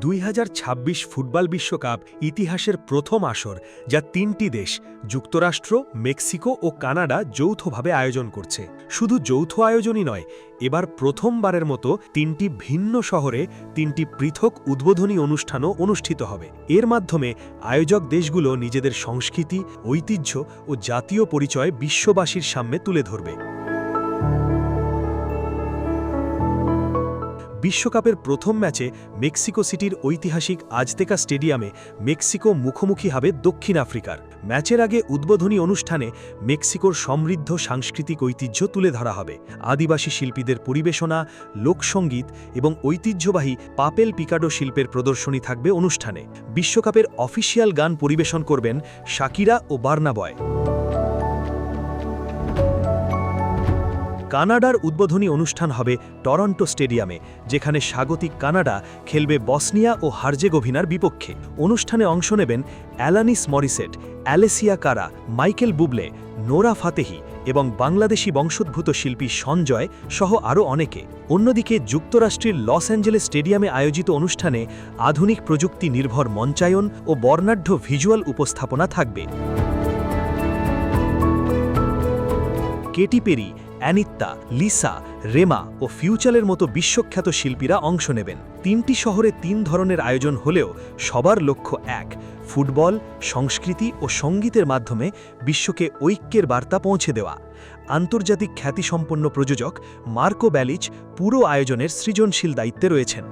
2026 football বিশ্বকাপ ইতিহাসের প্রথম আসর, যা তিনটি দেশ যুক্তরাষ্ট্র, মেক্সিকো ও কানাডা যৌথভাবে আয়োজন করছে। শুধু যৌথ আয়োজনই নয়, এবার প্রথমবারের মতো তিনটি ভিন্ন শহরে তিনটি পৃথক উদ্বোধনী অনুষ্ঠানও অনুষ্ঠিত হবে। এর মাধ্যমে আয়োজক দেশগুলো নিজেদের সংস্কৃতি, ঐতিহ্য ও জাতীয় পরিচয় বিশ্ববাসীর সামনে তুলে ধরবে। বিশ্বকাপের প্রথম ম্যাচে মেক্সিকো সিটির ঐতিহাসিক আজতেকা স্টেডিয়ামে মেক্সিকো মুখোমুখি হবে দক্ষিণ আফ্রিকার। ম্যাচের আগে উদ্বোধনী অনুষ্ঠানে মেক্সিকোর সমৃদ্ধ সাংস্কৃতিক ঐতিহ্য তুলে ধরা হবে। আদিবাসী শিল্পীদের পরিবেশনা, লোকসঙ্গীত এবং ঐতিহ্যবাহী পাপেল পিকাডো শিল্পের প্রদর্শনী থাকবে অনুষ্ঠানে। বিশ্বকাপের অফিসিয়াল গান পরিবেশন করবেন শাকিরা ও বার্না বয়। কানাডার উদ্বোধনী অনুষ্ঠান হবে টরন্টো স্টেডিয়ামে, যেখানে স্বাগতিক কানাডা খেলবে বসনিয়া ও হার্জেগোভিনার বিপক্ষে। অনুষ্ঠানে অংশ নেবেন অ্যালানিস মরিসেট, অ্যালেসিয়া কারা, মাইকেল বুবলে, নোরা ফাতেহি এবং বাংলাদেশি বংশোদ্ভূত শিল্পী সঞ্জয় সহ আরও অনেকে। অন্যদিকে যুক্তরাষ্ট্রের লস অ্যাঞ্জেলেস স্টেডিয়ামে আয়োজিত অনুষ্ঠানে আধুনিক প্রযুক্তি নির্ভর মঞ্চায়ন ও বর্ণাঢ্য ভিজুয়াল উপস্থাপনা থাকবে। কেটি পেরি, অ্যানিত্তা, লিসা, রেমা ও ফিউচারের মতো বিশ্বখ্যাত শিল্পীরা অংশ নেবেন। তিনটি শহরে তিন ধরনের আয়োজন হলেও সবার লক্ষ্য এক: ফুটবল, সংস্কৃতি ও সঙ্গীতের মাধ্যমে বিশ্বকে ঐক্যের বার্তা পৌঁছে দেওয়া। আন্তর্জাতিক খ্যাতিসম্পন্ন প্রযোজক মার্কো ব্যালিচ পুরো আয়োজনের সৃজনশীল দায়িত্বে রয়েছেন।